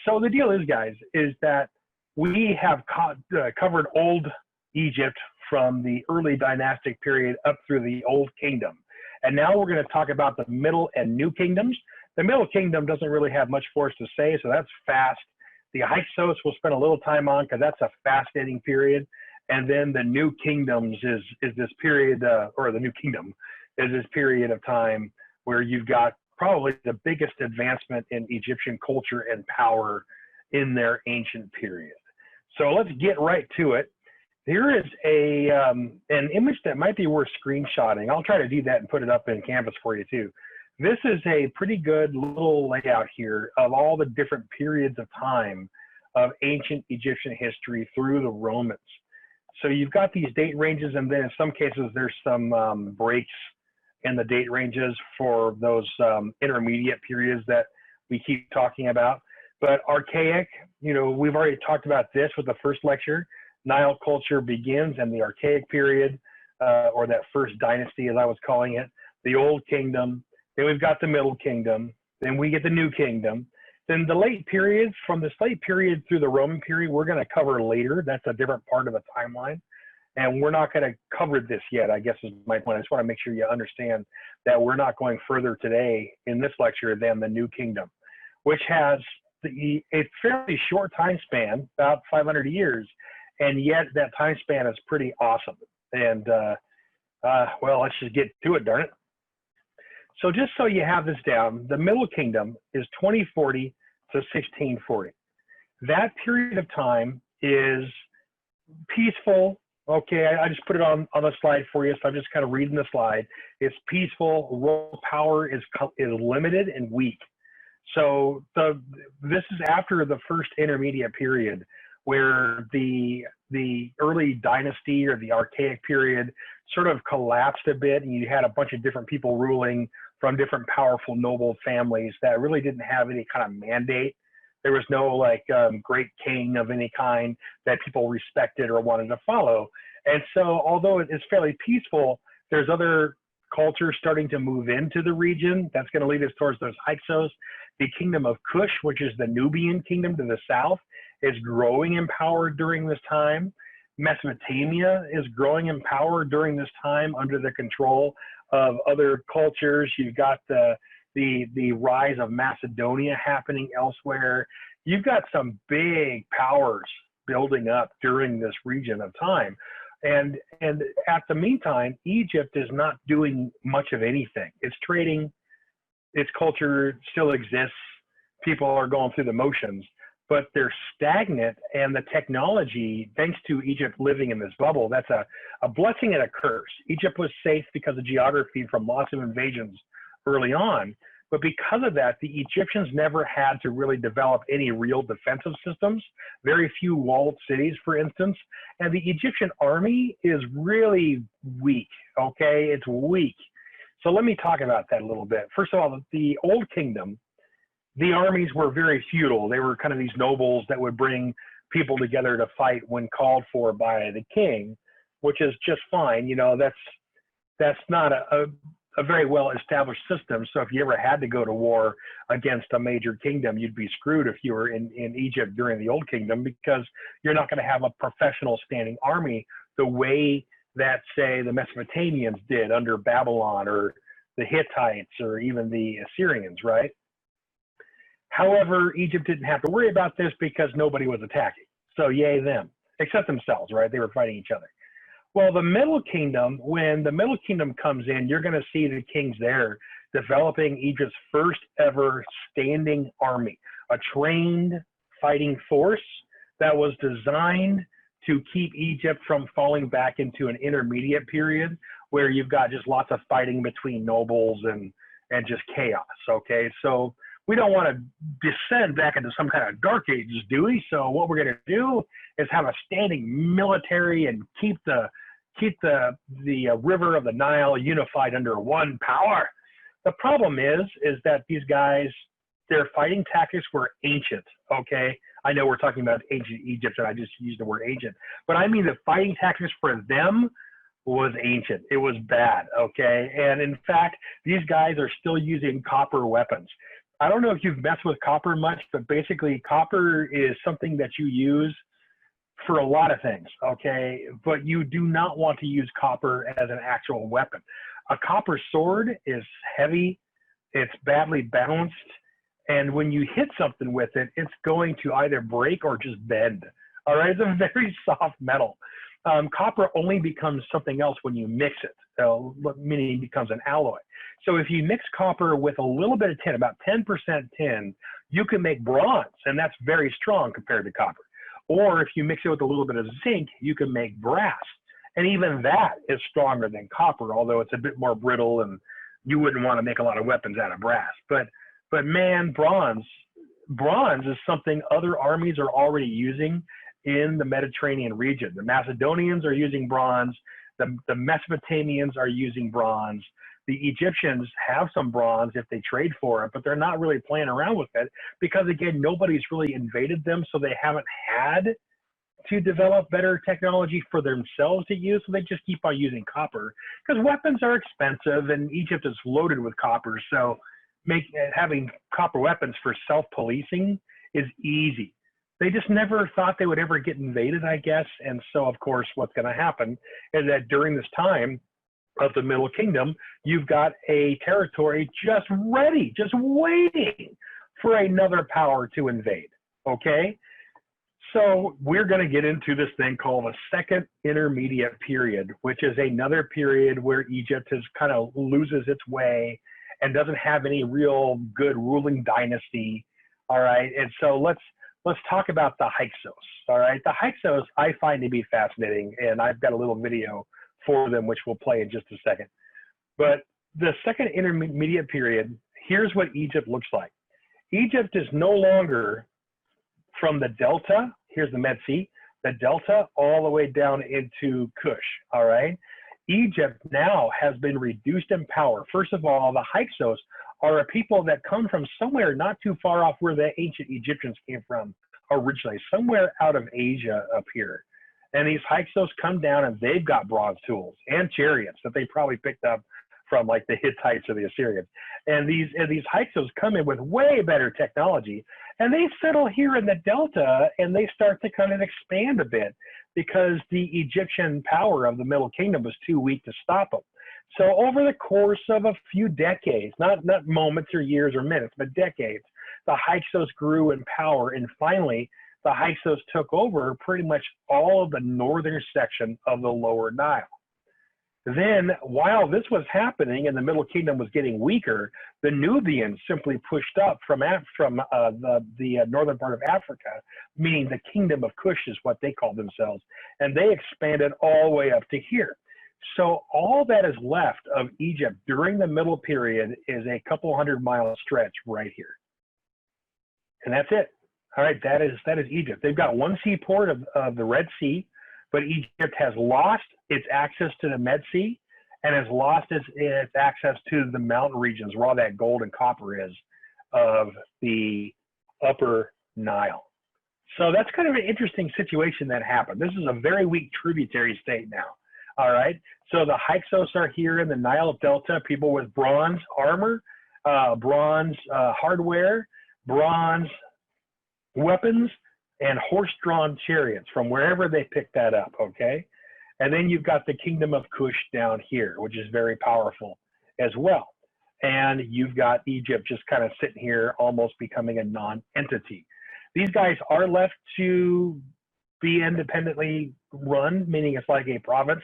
So the deal is, guys, is that we have covered old Egypt from the early dynastic period up through the Old Kingdom. And now we're going to talk about the Middle and New Kingdoms. The Middle Kingdom doesn't really have much for us to say, so that's fast. The Hyksos we'll spend a little time on because that's a fascinating period. And then the New Kingdoms is this period, or the New Kingdom is this period of time where you've got probably the biggest advancement in Egyptian culture and power in their ancient period. So let's get right to it. Here is an image that might be worth screenshotting. I'll try to do that and put it up in Canvas for you too. This is a pretty good little layout here of all the different periods of time of ancient Egyptian history through the Romans. So you've got these date ranges, and then in some cases there's some breaks in the date ranges for those intermediate periods that we keep talking about. But archaic, you know, we've already talked about this with the first lecture. Nile culture begins in the archaic period, or that first dynasty, as I was calling it, the Old Kingdom. Then we've got the Middle Kingdom. Then we get the New Kingdom. Then the late periods, from the late period through the Roman period, we're going to cover later. That's a different part of the timeline. And we're not going to cover this yet, I guess is my point. I just want to make sure you understand that we're not going further today in this lecture than the New Kingdom, which has a fairly short time span, about 500 years, and yet that time span is pretty awesome. And well, let's just get to it, darn it. So just so you have this down, the Middle Kingdom is 2040 to 1640. That period of time is peaceful. Okay, I just put it on the slide for you, so I'm just kind of reading the slide. It's peaceful. Royal power is limited and weak. So this is after the first intermediate period, where the early dynasty or the archaic period sort of collapsed a bit, and you had a bunch of different people ruling from different powerful noble families that really didn't have any kind of mandate. There was no like great king of any kind that people respected or wanted to follow. And so although it's fairly peaceful, there's other cultures starting to move into the region. That's going to lead us towards those Hyksos. The kingdom of Kush, which is the Nubian kingdom to the south, is growing in power during this time. Mesopotamia is growing in power during this time under the control of other cultures. You've got the rise of Macedonia happening elsewhere. You've got some big powers building up during this region of time. And at the meantime, Egypt is not doing much of anything. It's trading, its culture still exists. People are going through the motions, but they're stagnant, and the technology, thanks to Egypt living in this bubble, that's a blessing and a curse. Egypt was safe because of geography from lots of invasions early on, but because of that, the Egyptians never had to really develop any real defensive systems, very few walled cities, for instance, and the Egyptian army is really weak, okay? It's weak. So let me talk about that a little bit. First of all, the Old Kingdom, the armies were very feudal. They were kind of these nobles that would bring people together to fight when called for by the king, which is just fine. You know, that's not a very well established system. So if you ever had to go to war against a major kingdom, you'd be screwed if you were in Egypt during the Old Kingdom, because you're not going to have a professional standing army the way that, say, the Mesopotamians did under Babylon, or the Hittites, or even the Assyrians, right? However, Egypt didn't have to worry about this because nobody was attacking. So yay them, except themselves, right? They were fighting each other. Well, the Middle Kingdom, when the Middle Kingdom comes in, you're going to see the kings there developing Egypt's first ever standing army, a trained fighting force that was designed to keep Egypt from falling back into an intermediate period where you've got just lots of fighting between nobles and just chaos, okay? So we don't want to descend back into some kind of dark ages, do we? So what we're going to do is have a standing military and keep the river of the Nile unified under one power. The problem is that these guys, their fighting tactics were ancient, okay? I know we're talking about ancient Egypt, and I just used the word ancient, but I mean the fighting tactics for them was ancient. It was bad, okay? And in fact, these guys are still using copper weapons. I don't know if you've messed with copper much, but basically copper is something that you use for a lot of things, okay? But you do not want to use copper as an actual weapon. A copper sword is heavy, it's badly balanced, and when you hit something with it, it's going to either break or just bend. All right, it's a very soft metal. Copper only becomes something else when you mix it, meaning it becomes an alloy. So if you mix copper with a little bit of tin, about 10% tin, you can make bronze, and that's very strong compared to copper. Or if you mix it with a little bit of zinc, you can make brass. And even that is stronger than copper, although it's a bit more brittle and you wouldn't want to make a lot of weapons out of brass. But man, bronze is something other armies are already using in the Mediterranean region. The Macedonians are using bronze. The Mesopotamians are using bronze. The Egyptians have some bronze if they trade for it, but they're not really playing around with it because, again, nobody's really invaded them, so they haven't had to develop better technology for themselves to use, so they just keep on using copper because weapons are expensive and Egypt is loaded with copper, so having copper weapons for self-policing is easy. They just never thought they would ever get invaded, I guess, and so, of course, what's going to happen is that during this time of the Middle Kingdom, you've got a territory just ready, just waiting for another power to invade, okay? So we're going to get into this thing called a Second Intermediate Period, which is another period where Egypt has kind of loses its way and doesn't have any real good ruling dynasty, all right? And so let's talk about the Hyksos, all right? The Hyksos I find to be fascinating, and I've got a little video for them, which we'll play in just a second. But the Second Intermediate Period, here's what Egypt looks like. Egypt is no longer from the Delta, here's the Med Sea, the Delta all the way down into Kush, all right? Egypt now has been reduced in power. First of all, the Hyksos are a people that come from somewhere not too far off where the ancient Egyptians came from originally, somewhere out of Asia up here. And these Hyksos come down and they've got bronze tools and chariots that they probably picked up from like the Hittites or the Assyrians. And these Hyksos come in with way better technology, and they settle here in the Delta and they start to kind of expand a bit because the Egyptian power of the Middle Kingdom was too weak to stop them. So over the course of a few decades, not moments or years or minutes, but decades, the Hyksos grew in power, and finally the Hyksos took over pretty much all of the northern section of the Lower Nile. Then, while this was happening and the Middle Kingdom was getting weaker, the Nubians simply pushed up from the northern part of Africa, meaning the Kingdom of Kush is what they called themselves, and they expanded all the way up to here. So all that is left of Egypt during the Middle Period is a couple 100-mile stretch right here. And that's it. All right, that is Egypt. They've got one seaport of the Red Sea, but Egypt has lost its access to the Med Sea and has lost its access to the mountain regions where all that gold and copper is of the Upper Nile. So that's kind of an interesting situation that happened. This is a very weak tributary state now. All right, so the Hyksos are here in the Nile Delta, people with bronze armor, bronze hardware, bronze weapons, and horse-drawn chariots from wherever they picked that up, okay? And then you've got the Kingdom of Kush down here, which is very powerful as well. And you've got Egypt just kind of sitting here almost becoming a non-entity. These guys are left to be independently run, meaning it's like a province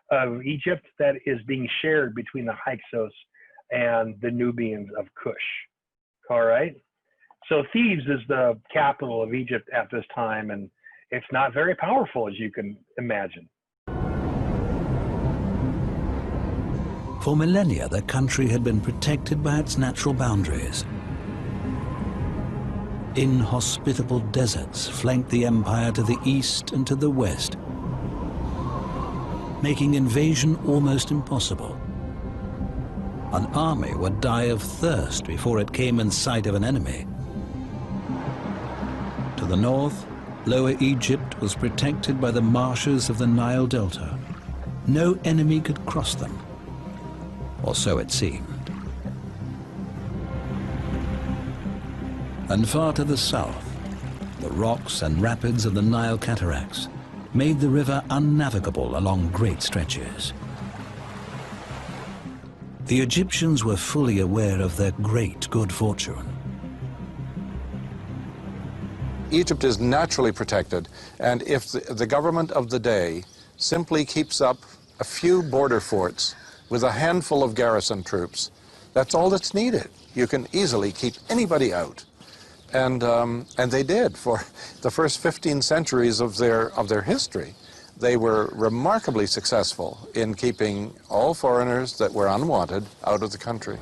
of Egypt that is being shared between the Hyksos and the Nubians of Kush, all right? So Thebes is the capital of Egypt at this time, and it's not very powerful, as you can imagine. For millennia, the country had been protected by its natural boundaries. Inhospitable deserts flanked the empire to the east and to the west, making invasion almost impossible. An army would die of thirst before it came in sight of an enemy. To the north, Lower Egypt was protected by the marshes of the Nile Delta. No enemy could cross them, or so it seemed. And far to the south, the rocks and rapids of the Nile cataracts made the river unnavigable along great stretches. The Egyptians were fully aware of their great good fortune. Egypt is naturally protected, and if the government of the day simply keeps up a few border forts with a handful of garrison troops, that's all that's needed. You can easily keep anybody out. And they did for the first 15 centuries of their history. They were remarkably successful in keeping all foreigners that were unwanted out of the country.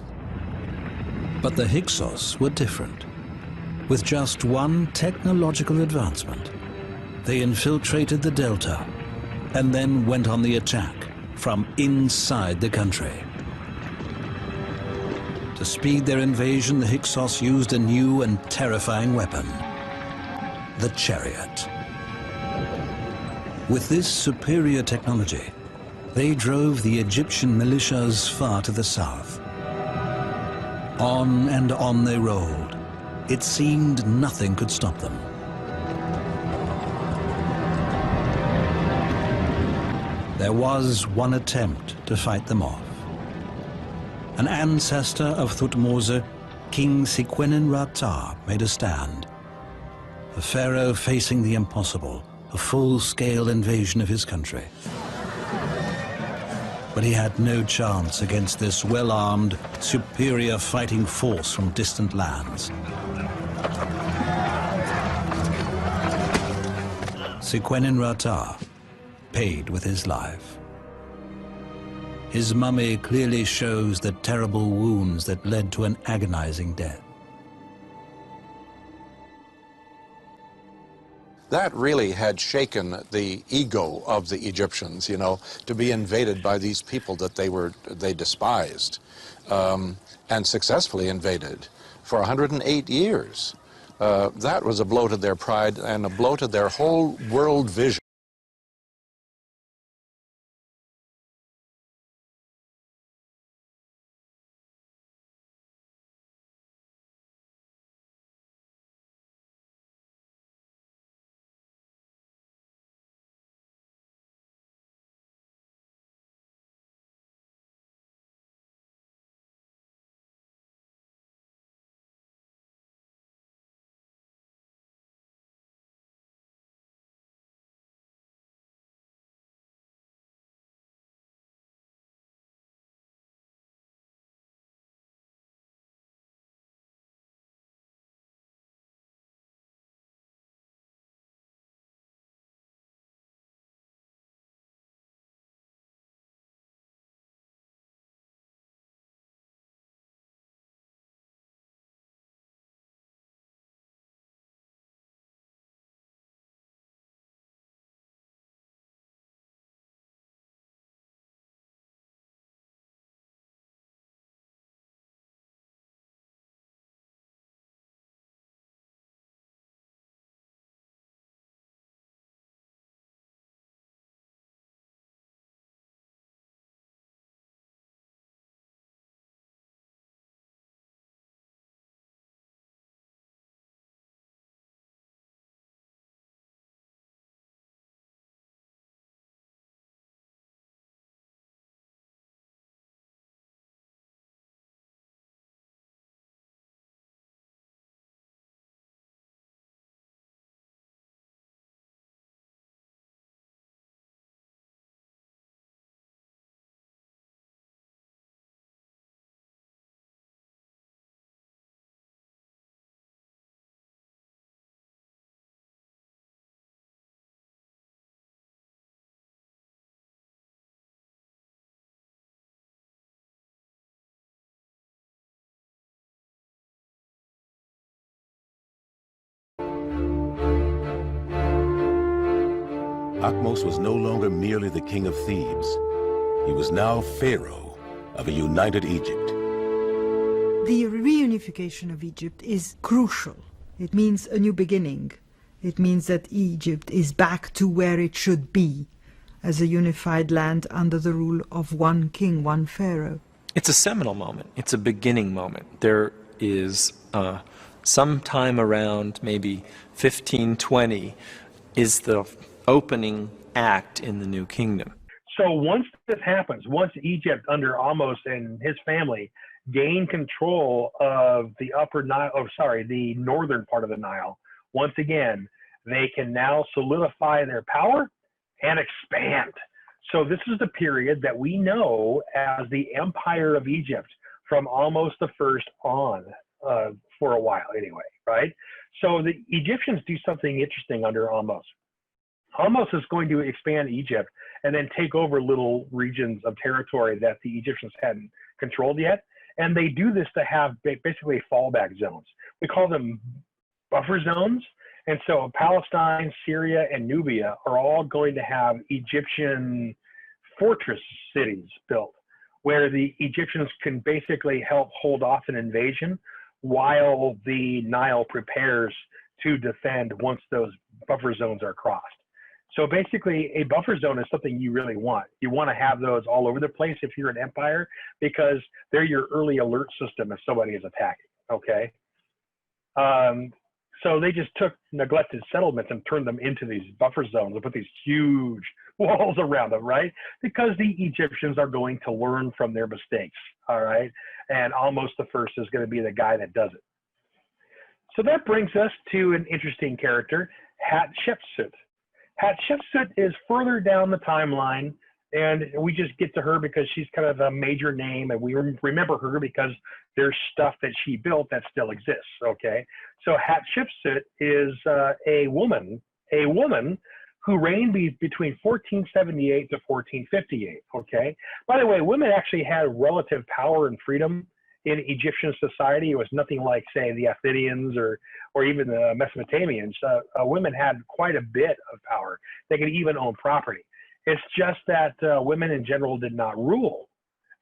But the Hyksos were different. With just one technological advancement, they infiltrated the delta and then went on the attack from inside the country. To speed their invasion, the Hyksos used a new and terrifying weapon, the chariot. With this superior technology, they drove the Egyptian militias far to the south. On and on they rolled. It seemed nothing could stop them. There was one attempt to fight them off. An ancestor of Thutmose, King Seqenen-Ra-Ta, made a stand. A pharaoh facing the impossible, a full-scale invasion of his country. But he had no chance against this well-armed, superior fighting force from distant lands. Seqenen-Ra-Ta paid with his life. His mummy clearly shows the terrible wounds that led to an agonizing death. That really had shaken the ego of the Egyptians, you know, to be invaded by these people that they despised, and successfully invaded for 108 years. That was a blow to their pride and a blow to their whole world vision. Ahmose was no longer merely the king of Thebes. He was now pharaoh of a united Egypt. The reunification of Egypt is crucial. It means a new beginning. It means that Egypt is back to where it should be, as a unified land under the rule of one king, one pharaoh. It's a seminal moment. It's a beginning moment. There is sometime around maybe 1520 is the opening act in the New Kingdom. So once this happens, once Egypt under Ahmose and his family gain control of the the northern part of the Nile, once again, they can now solidify their power and expand. So this is the period that we know as the Empire of Egypt from Ahmose the First on, for a while anyway, right? So the Egyptians do something interesting under Ahmose. Ahmose is going to expand Egypt and then take over little regions of territory that the Egyptians hadn't controlled yet. And they do this to have basically fallback zones. We call them buffer zones. And so Palestine, Syria, and Nubia are all going to have Egyptian fortress cities built, where the Egyptians can basically help hold off an invasion while the Nile prepares to defend once those buffer zones are crossed. So basically, a buffer zone is something you really want. You want to have those all over the place if you're an empire, because they're your early alert system if somebody is attacking, okay? So they just took neglected settlements and turned them into these buffer zones and put these huge walls around them, right? Because the Egyptians are going to learn from their mistakes, all right? And Ahmose the First is going to be the guy that does it. So that brings us to an interesting character, Hatshepsut. Hatshepsut is further down the timeline, and we just get to her because she's kind of a major name, and we remember her because there's stuff that she built that still exists, okay? So Hatshepsut is a woman who reigned between 1478 to 1458, okay? By the way, women actually had relative power and freedom in Egyptian society. It was nothing like, say, the Athenians or even the Mesopotamians. Women had quite a bit of power. They could even own property. It's just that women in general did not rule.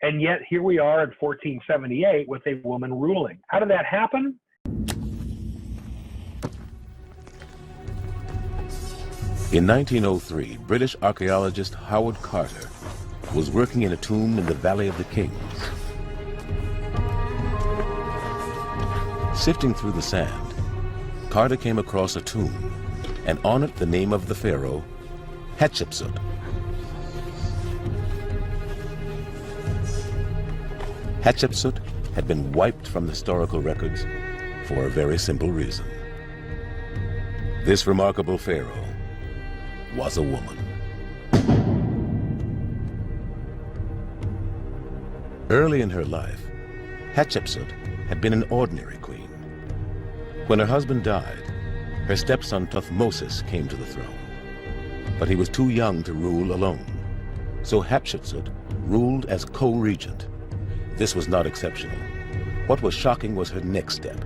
And yet here we are in 1478 with a woman ruling. How did that happen? In 1903, British archaeologist Howard Carter was working in a tomb in the Valley of the Kings. Sifting through the sand, Carter came across a tomb, and on it the name of the pharaoh, Hatshepsut. Hatshepsut had been wiped from historical records for a very simple reason. This remarkable pharaoh was a woman. Early in her life, Hatshepsut had been an ordinary queen. When her husband died, her stepson Thutmosis came to the throne. But he was too young to rule alone, so Hatshepsut ruled as co-regent. This was not exceptional. What was shocking was her next step.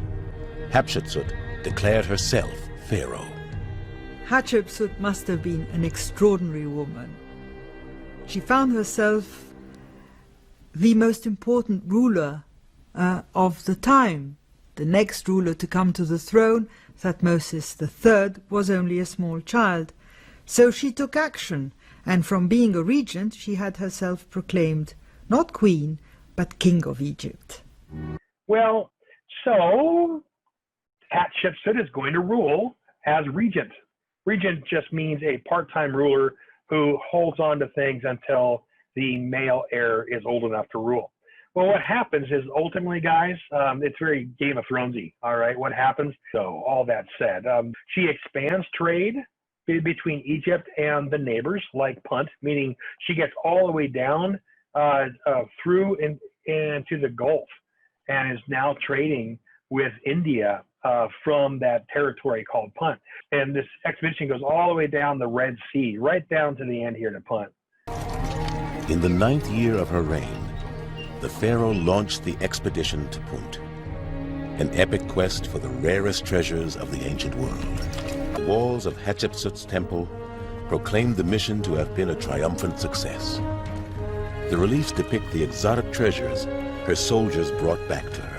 Hatshepsut declared herself pharaoh. Hatshepsut must have been an extraordinary woman. She found herself the most important ruler of the time. The next ruler to come to the throne, Thutmosis III, was only a small child. So she took action, and from being a regent, she had herself proclaimed not queen, but king of Egypt. Well, so Hatshepsut is going to rule as regent. Regent just means a part-time ruler who holds on to things until the male heir is old enough to rule. Well, what happens is ultimately, guys, it's very Game of Thronesy, all right? What happens? So all that said, she expands trade between Egypt and the neighbors, like Punt, meaning she gets all the way down through into the Gulf and is now trading with India from that territory called Punt. And this expedition goes all the way down the Red Sea, right down to the end here to Punt. In the 9th year of her reign, the pharaoh launched the expedition to Punt, an epic quest for the rarest treasures of the ancient world. The walls of Hatshepsut's temple proclaimed the mission to have been a triumphant success. The reliefs depict the exotic treasures her soldiers brought back to her.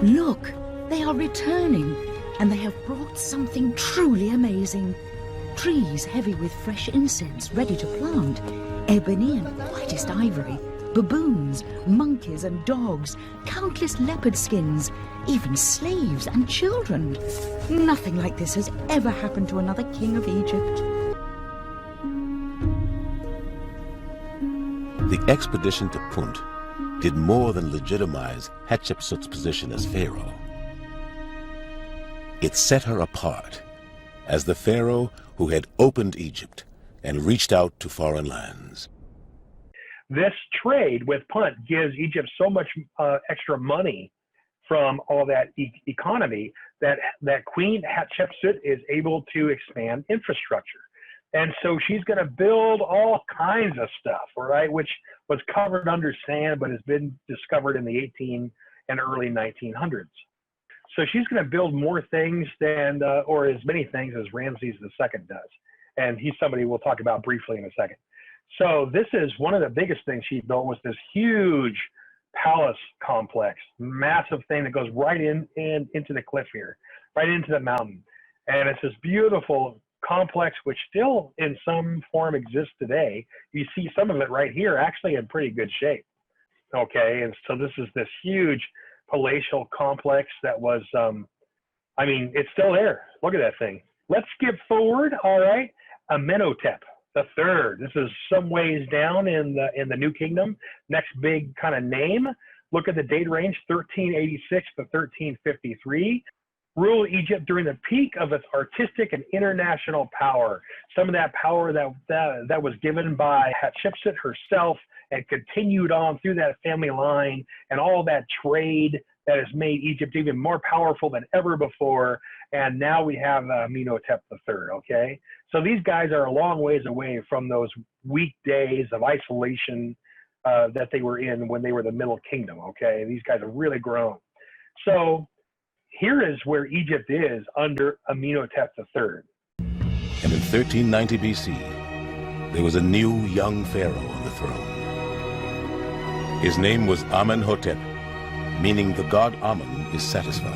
Look, they are returning, and they have brought something truly amazing. Trees heavy with fresh incense ready to plant, ebony and whitest ivory, baboons, monkeys and dogs, countless leopard skins, even slaves and children. Nothing like this has ever happened to another king of Egypt. The expedition to Punt did more than legitimize Hatshepsut's position as pharaoh. It set her apart as the pharaoh who had opened Egypt and reached out to foreign lands. This trade with Punt gives Egypt so much extra money from all that economy that Queen Hatshepsut is able to expand infrastructure. And so she's going to build all kinds of stuff, right, which was covered under sand but has been discovered in the 18 and early 1900s. So she's going to build more things than, or as many things as Ramses II does. And he's somebody we'll talk about briefly in a second. So this is one of the biggest things she built, was this huge palace complex, massive thing that goes right into the cliff here, right into the mountain. And it's this beautiful complex, which still in some form exists today. You see some of it right here, actually in pretty good shape. Okay, and so this is this huge palatial complex that was, I mean, it's still there. Look at that thing. Let's skip forward, all right. Amenhotep III. This is some ways down in the New Kingdom. Next big kind of name. Look at the date range, 1386 to 1353. Ruled Egypt during the peak of its artistic and international power. Some of that power that was given by Hatshepsut herself and continued on through that family line, and all that trade that has made Egypt even more powerful than ever before. And now we have Amenhotep III, okay? So these guys are a long ways away from those weak days of isolation that they were in when they were the Middle Kingdom, okay? These guys have really grown. So here is where Egypt is under Amenhotep III. And in 1390 BC, there was a new young pharaoh on the throne. His name was Amenhotep, meaning the god Amen is satisfied.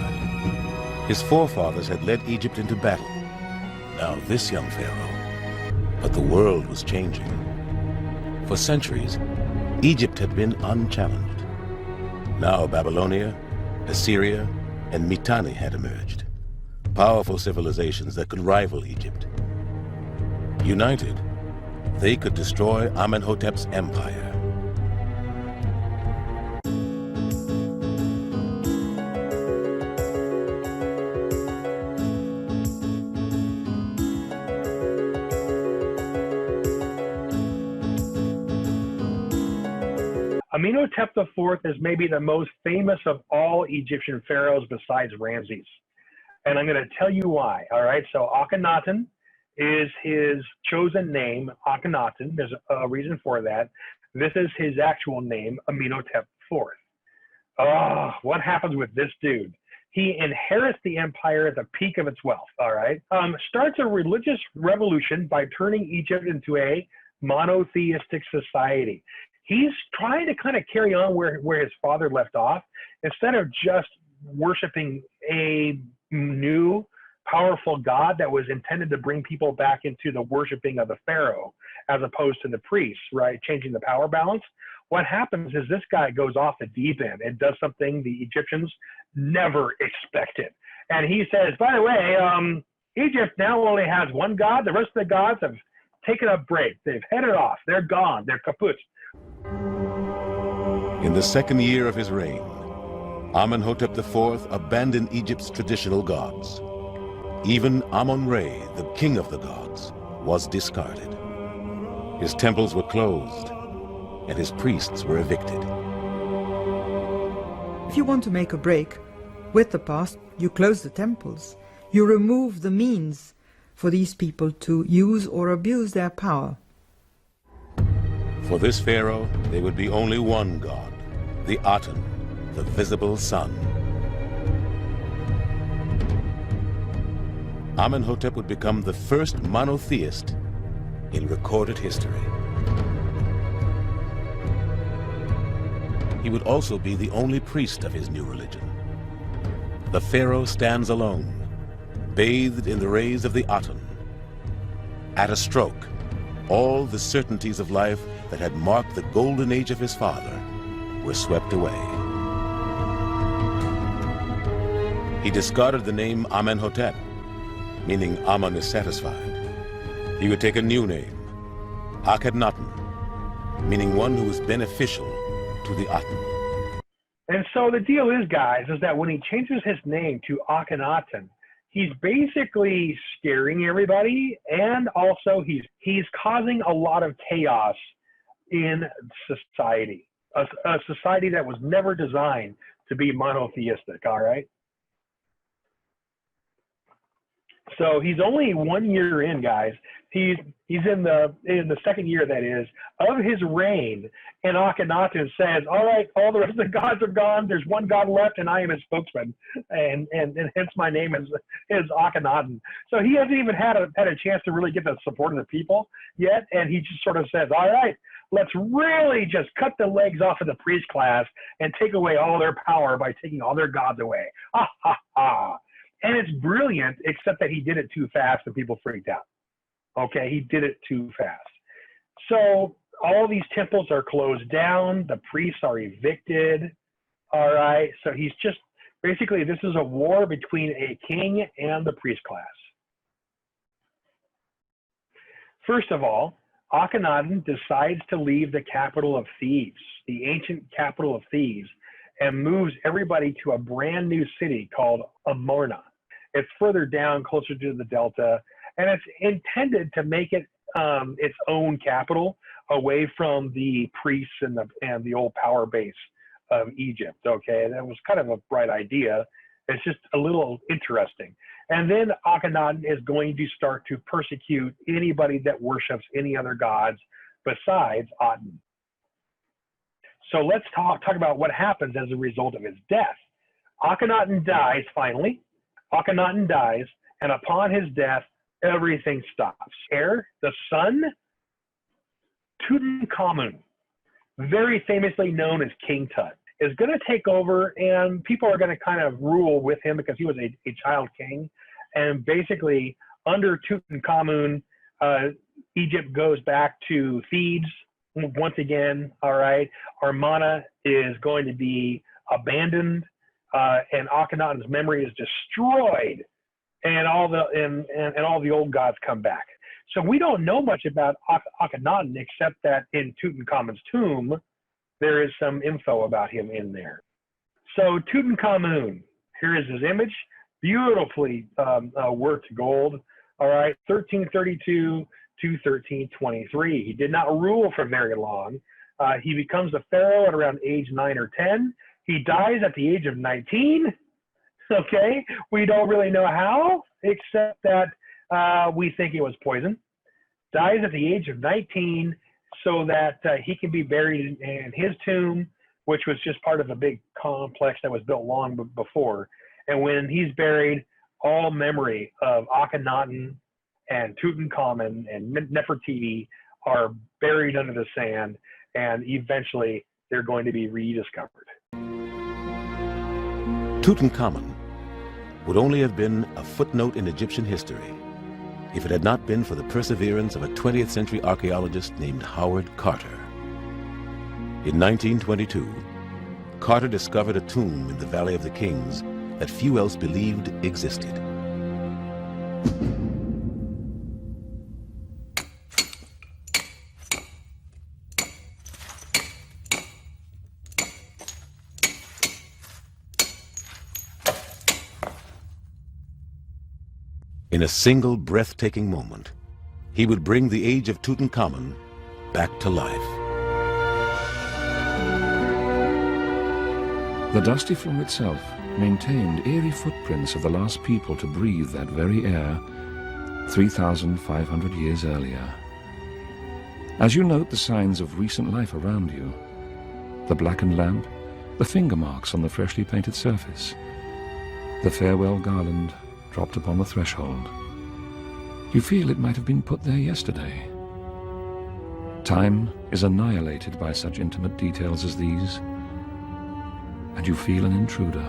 His forefathers had led Egypt into battle. Now this young pharaoh. But the world was changing. For centuries, Egypt had been unchallenged. Now Babylonia, Assyria, and Mitanni had emerged, powerful civilizations that could rival Egypt. United, they could destroy Amenhotep's empire. Amenhotep IV is maybe the most famous of all Egyptian pharaohs besides Ramses. And I'm going to tell you why, all right? So Akhenaten is his chosen name, Akhenaten. There's a reason for that. This is his actual name, Amenhotep IV. Oh, what happens with this dude? He inherits the empire at the peak of its wealth, all right? Starts a religious revolution by turning Egypt into a monotheistic society. He's trying to kind of carry on where his father left off. Instead of just worshiping a new, powerful God that was intended to bring people back into the worshiping of the pharaoh, as opposed to the priests, right? Changing the power balance. What happens is this guy goes off the deep end and does something the Egyptians never expected. And he says, by the way, Egypt now only has one God. The rest of the gods have taken a break. They've headed off. They're gone. They're kaput. In the second year of his reign, Amenhotep IV abandoned Egypt's traditional gods. Even Amon-Ra, the king of the gods, was discarded. His temples were closed, and his priests were evicted. If you want to make a break with the past, you close the temples. You remove the means for these people to use or abuse their power. For this pharaoh, there would be only one god, the Aten, the visible sun. Amenhotep would become the first monotheist in recorded history. He would also be the only priest of his new religion. The pharaoh stands alone, bathed in the rays of the Aten. At a stroke, all the certainties of life that had marked the golden age of his father were swept away. He discarded the name Amenhotep, meaning Amun is satisfied. He would take a new name, Akhenaten, meaning one who is beneficial to the Aten. And so the deal is, guys, is that when he changes his name to Akhenaten, he's basically scaring everybody, and also he's causing a lot of chaos in society, a society that was never designed to be monotheistic, all right? So he's only 1 year in, guys. He's in the second year, that is, of his reign. And Akhenaten says, all right, all the rest of the gods are gone. There's one god left, and I am his spokesman. And hence my name is Akhenaten. So he hasn't even had a chance to really get the support of the people yet. And he just sort of says, all right, let's really just cut the legs off of the priest class and take away all their power by taking all their gods away. Ha, ha, ha. And it's brilliant, except that he did it too fast and people freaked out. Okay, he did it too fast. So all these temples are closed down. The priests are evicted. All right, so he's just, basically this is a war between a king and the priest class. First of all, Akhenaten decides to leave the capital of Thebes, the ancient capital of Thebes, and moves everybody to a brand new city called Amarna. It's further down, closer to the delta, and it's intended to make it its own capital, away from the priests and the old power base of Egypt. Okay, that was kind of a bright idea. It's just a little interesting. And then Akhenaten is going to start to persecute anybody that worships any other gods besides Aten. So let's talk about what happens as a result of his death. Akhenaten dies finally. Akhenaten dies, and upon his death, everything stops. Heir, the son, Tutankhamun, very famously known as King Tut, is going to take over, and people are going to kind of rule with him because he was a child king. And basically, under Tutankhamun, Egypt goes back to Thebes once again. All right, Amarna is going to be abandoned, and Akhenaten's memory is destroyed, and all the old gods come back. So we don't know much about Akhenaten except that in Tutankhamun's tomb there is some info about him in there. So Tutankhamun, here is his image, beautifully worked gold. All right, 1332 to 1323. He did not rule for very long. He becomes a pharaoh at around age 9 or 10. He dies at the age of 19. Okay, we don't really know how, except that we think it was poison. Dies at the age of 19 so that he can be buried in his tomb, which was just part of a big complex that was built long before. And when he's buried, all memory of Akhenaten and Tutankhamun and Nefertiti are buried under the sand, and eventually they're going to be rediscovered. Tutankhamun would only have been a footnote in Egyptian history if it had not been for the perseverance of a 20th century archaeologist named Howard Carter. In 1922, Carter discovered a tomb in the Valley of the Kings that few else believed existed. In a single breathtaking moment, he would bring the age of Tutankhamun back to life. The dusty floor itself maintained eerie footprints of the last people to breathe that very air 3,500 years earlier. As you note the signs of recent life around you, the blackened lamp, the finger marks on the freshly painted surface, the farewell garland dropped upon the threshold, you feel it might have been put there yesterday. Time is annihilated by such intimate details as these, and you feel an intruder.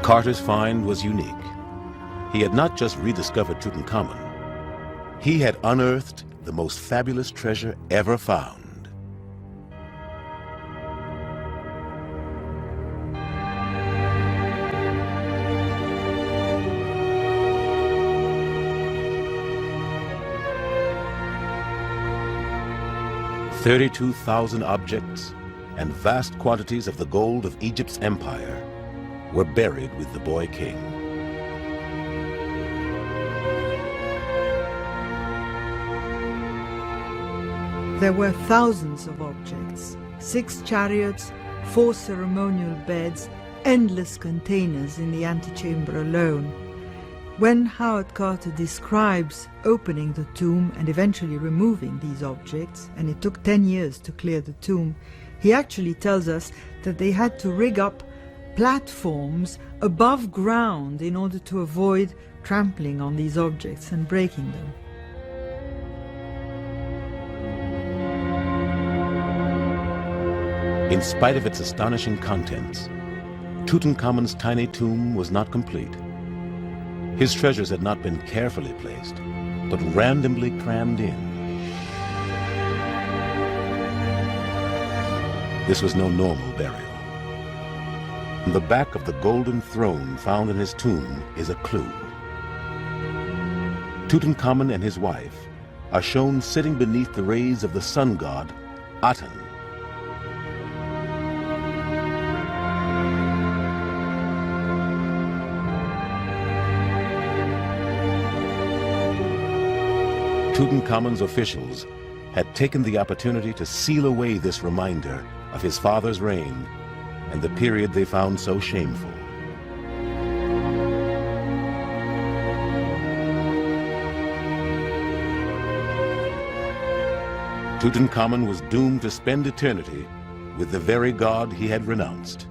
Carter's find was unique. He had not just rediscovered Tutankhamun, he had unearthed the most fabulous treasure ever found. "32,000 objects and vast quantities of the gold of Egypt's empire were buried with the boy king." There were thousands of objects, 6 chariots, 4 ceremonial beds, endless containers in the antechamber alone. When Howard Carter describes opening the tomb and eventually removing these objects, and it took 10 years to clear the tomb, he actually tells us that they had to rig up platforms above ground in order to avoid trampling on these objects and breaking them. In spite of its astonishing contents, Tutankhamun's tiny tomb was not complete. His treasures had not been carefully placed, but randomly crammed in. This was no normal burial. On the back of the golden throne found in his tomb is a clue. Tutankhamun and his wife are shown sitting beneath the rays of the sun god, Aten. Tutankhamun's officials had taken the opportunity to seal away this reminder of his father's reign and the period they found so shameful. Tutankhamun was doomed to spend eternity with the very god he had renounced.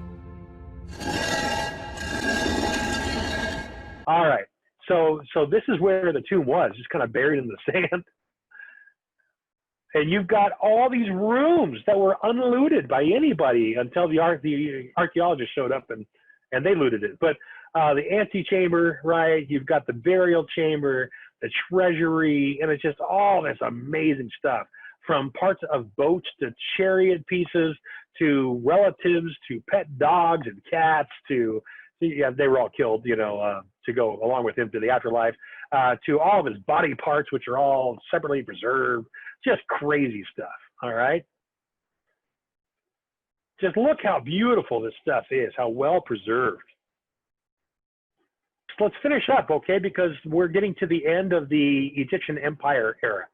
All right. So this is where the tomb was, just kind of buried in the sand. And you've got all these rooms that were unlooted by anybody until the archaeologists showed up and they looted it. But the antechamber, right? You've got the burial chamber, the treasury, and it's just all this amazing stuff, from parts of boats to chariot pieces to relatives to pet dogs and cats to, yeah, they were all killed, to go along with him to the afterlife, to all of his body parts, which are all separately preserved. Just crazy stuff, all right? Just look how beautiful this stuff is, how well preserved. So let's finish up, okay, because we're getting to the end of the Egyptian Empire era.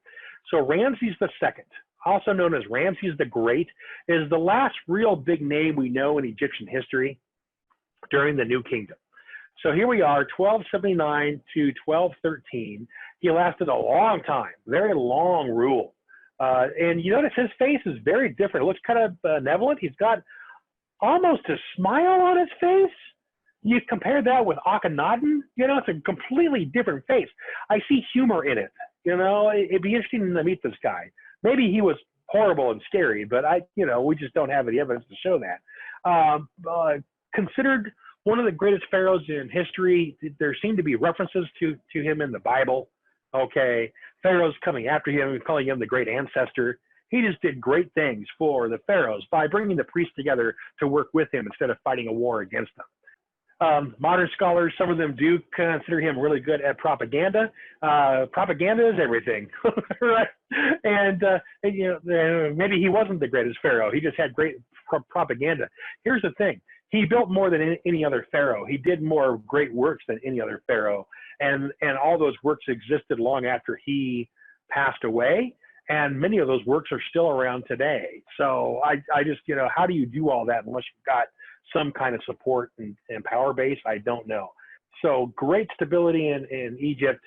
So Ramses II, also known as Ramses the Great, is the last real big name we know in Egyptian history during the New Kingdom. So here we are, 1279 to 1213. He lasted a long time, very long rule. And you notice his face is very different. It looks kind of benevolent. He's got almost a smile on his face. You compare that with Akhenaten, it's a completely different face. I see humor in it. It'd be interesting to meet this guy. Maybe he was horrible and scary, but we just don't have any evidence to show that. Considered one of the greatest pharaohs in history. There seem to be references to him in the Bible. Okay, pharaohs coming after him, calling him the great ancestor. He just did great things for the pharaohs by bringing the priests together to work with him instead of fighting a war against them. Modern scholars, some of them do consider him really good at propaganda. Propaganda is everything, right? And maybe he wasn't the greatest pharaoh. He just had great propaganda. Here's the thing. He built more than any other pharaoh. He did more great works than any other pharaoh. And all those works existed long after he passed away. And many of those works are still around today. So I just, how do you do all that unless you've got some kind of support and power base? I don't know. So great stability in Egypt.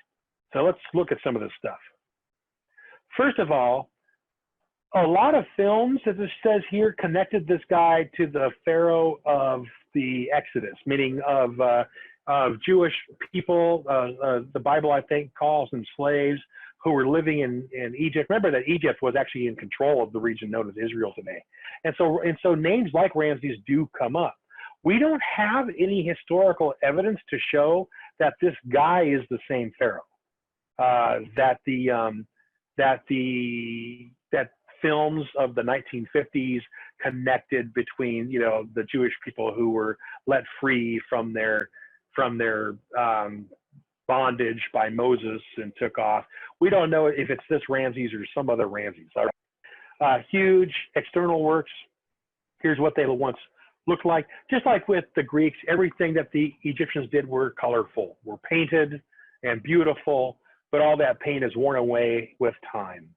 So let's look at some of this stuff. First of all, a lot of films, as it says here, connected this guy to the pharaoh of the Exodus, meaning of Jewish people. The Bible, I think, calls them slaves who were living in Egypt. Remember that Egypt was actually in control of the region known as Israel today. And so names like Ramses do come up. We don't have any historical evidence to show that this guy is the same Pharaoh. That films of the 1950s connected between, you know, the Jewish people who were let free from their bondage by Moses and took off. We don't know if it's this Ramses or some other Ramses. All right. Huge external works. Here's what they once looked like. Just like with the Greeks, everything that the Egyptians did were colorful, were painted and beautiful, but all that paint is worn away with time.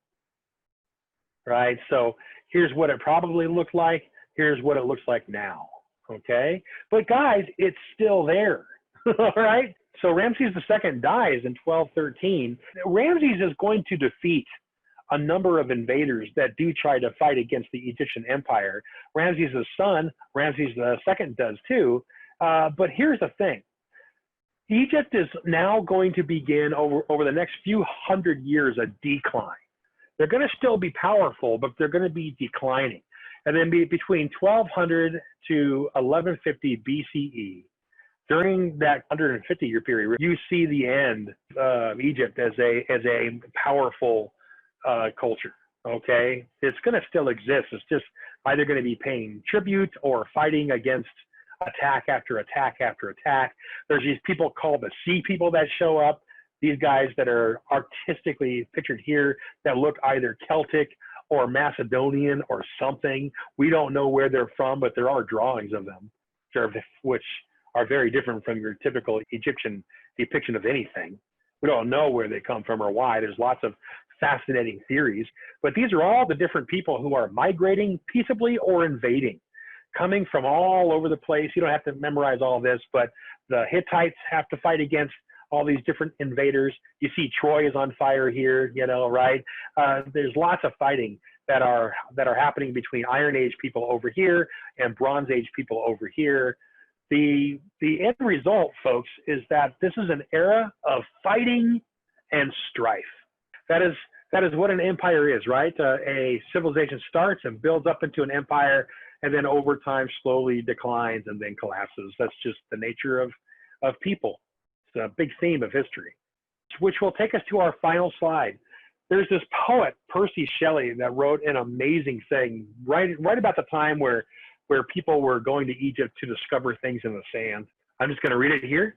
Right? So here's what it probably looked like. Here's what it looks like now. Okay? But guys, it's still there. All right? So Ramses II dies in 1213. Ramses is going to defeat a number of invaders that do try to fight against the Egyptian empire. Ramses' son, Ramses II, does too. But here's the thing. Egypt is now going to begin over the next few hundred years a decline. They're going to still be powerful, but they're going to be declining. And then between 1200 to 1150 BCE, during that 150-year period, you see the end of Egypt as a powerful culture. Okay, it's going to still exist. It's just either going to be paying tribute or fighting against attack after attack after attack. There's these people called the Sea People that show up. These guys that are artistically pictured here that look either Celtic or Macedonian or something. We don't know where they're from, but there are drawings of them, which are very different from your typical Egyptian depiction of anything. We don't know where they come from or why. There's lots of fascinating theories, but these are all the different people who are migrating peaceably or invading, coming from all over the place. You don't have to memorize all this, but the Hittites have to fight against all these different invaders. You see Troy is on fire here, you know, right? There's lots of fighting that are happening between Iron Age people over here and Bronze Age people over here. The end result, folks, is that this is an era of fighting and strife. That is what an empire is, right? A civilization starts and builds up into an empire, and then over time slowly declines and then collapses. That's just the nature of people. It's a big theme of history, which will take us to our final slide. There's this poet, Percy Shelley, that wrote an amazing thing right about the time where people were going to Egypt to discover things in the sand. I'm just going to read it here.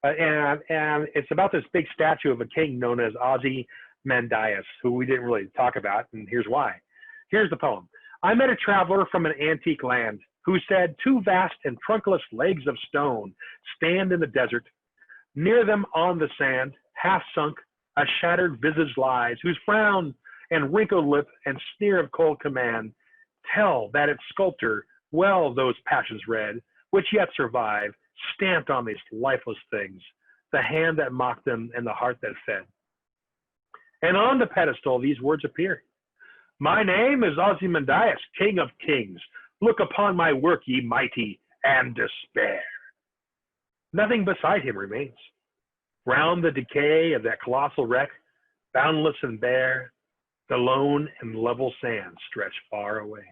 And it's about this big statue of a king known as Ozymandias, who we didn't really talk about, and here's why. Here's the poem. I met a traveler from an antique land who said, 2 vast and trunkless legs of stone stand in the desert. Near them on the sand, half sunk, a shattered visage lies, whose frown and wrinkled lip and sneer of cold command tell that its sculptor well those passions read, which yet survive, stamped on these lifeless things, the hand that mocked them and the heart that fed. And on the pedestal these words appear. My name is Ozymandias, King of Kings. Look upon my work, ye mighty, and despair. Nothing beside him remains. Round the decay of that colossal wreck, boundless and bare, the lone and level sands stretch far away.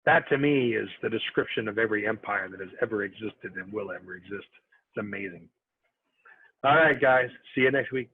That to me is the description of every empire that has ever existed and will ever exist. It's amazing. All right, guys. See you next week.